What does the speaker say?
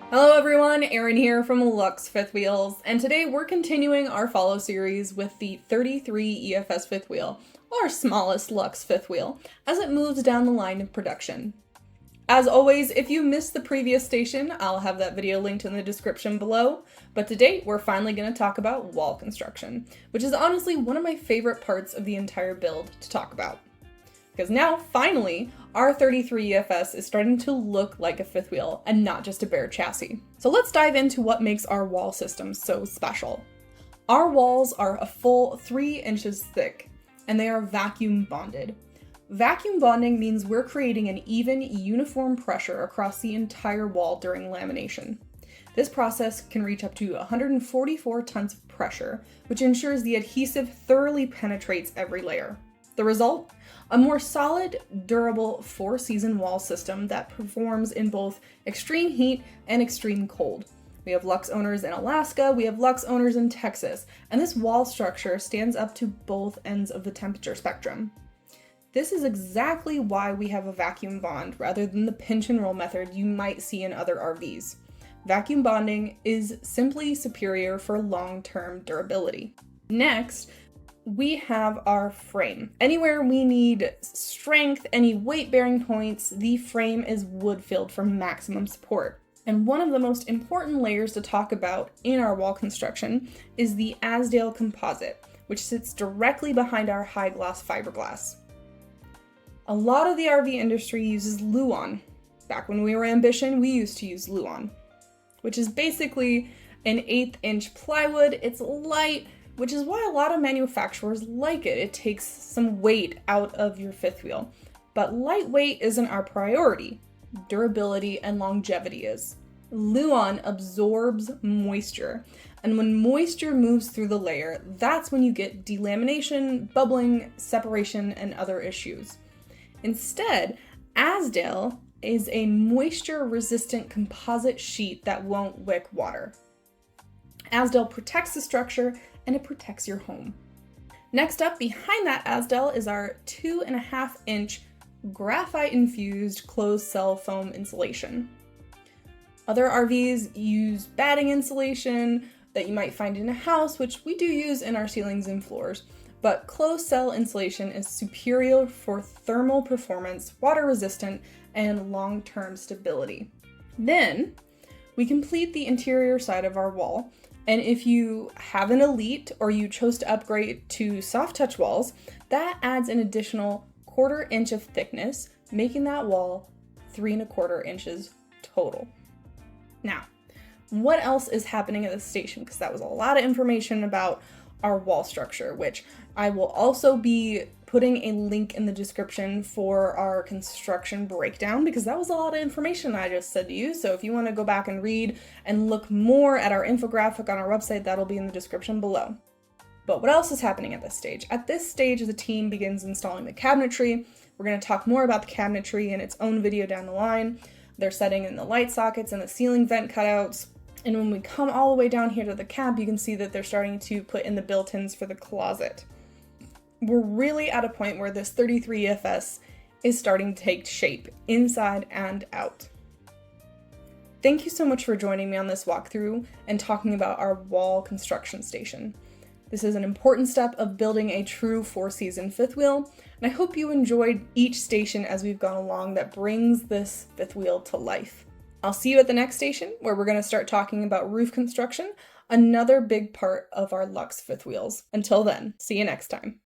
Hello everyone, Erin here from Luxe Fifth Wheels, and today we're continuing our follow series with the 33EFS fifth wheel, our smallest Luxe fifth wheel, as it moves down the line of production. As always, if you missed the previous station, I'll have that video linked in the description below, but today we're finally going to talk about wall construction, which is honestly one of my favorite parts of the entire build to talk about. Because now, finally, our 33EFS is starting to look like a fifth wheel and not just a bare chassis. So let's dive into what makes our wall system so special. Our walls are a full 3 inches thick, and they are vacuum bonded. Vacuum bonding means we're creating an even, uniform pressure across the entire wall during lamination. This process can reach up to 144 tons of pressure, which ensures the adhesive thoroughly penetrates every layer. The result? A more solid, durable, 4-season wall system that performs in both extreme heat and extreme cold. We have Luxe owners in Alaska, we have Luxe owners in Texas, and this wall structure stands up to both ends of the temperature spectrum. This is exactly why we have a vacuum bond rather than the pinch and roll method you might see in other RVs. Vacuum bonding is simply superior for long-term durability. Next, we have our frame. Anywhere we need strength, any weight-bearing points, the frame is wood-filled for maximum support. And one of the most important layers to talk about in our wall construction is the Azdel composite, which sits directly behind our high-gloss fiberglass. A lot of the RV industry uses Luan. Back when we were Ambition, we used to use Luan, which is basically an 1/8 inch plywood. It's light, which is why a lot of manufacturers like it. It takes some weight out of your fifth wheel. But lightweight isn't our priority. Durability and longevity is. Luan absorbs moisture, and when moisture moves through the layer, that's when you get delamination, bubbling, separation, and other issues. Instead, Azdel is a moisture-resistant composite sheet that won't wick water. Azdel protects the structure and it protects your home. Next up, behind that Azdel is our 2.5 inch graphite-infused closed cell foam insulation. Other RVs use batting insulation that you might find in a house, which we do use in our ceilings and floors, but closed cell insulation is superior for thermal performance, water resistant, and long-term stability. Then, we complete the interior side of our wall. And if you have an Elite or you chose to upgrade to soft touch walls, that adds an additional 1/4 inch of thickness, making that wall 3.25 inches total. Now, what else is happening at this station? Because that was a lot of information about our wall structure, which I will also be putting a link in the description for our construction breakdown, because that was a lot of information I just said to you. So if you want to go back and read and look more at our infographic on our website, that'll be in the description below. But what else is happening at this stage? At this stage, the team begins installing the cabinetry. We're going to talk more about the cabinetry in its own video down the line. They're setting in the light sockets and the ceiling vent cutouts. And when we come all the way down here to the cab, you can see that they're starting to put in the built-ins for the closet. We're really at a point where this 33EFS is starting to take shape inside and out. Thank you so much for joining me on this walkthrough and talking about our wall construction station. This is an important step of building a true 4-season fifth wheel, and I hope you enjoyed each station as we've gone along that brings this fifth wheel to life. I'll see you at the next station, where we're going to start talking about roof construction, another big part of our Luxe fifth wheels. Until then, see you next time.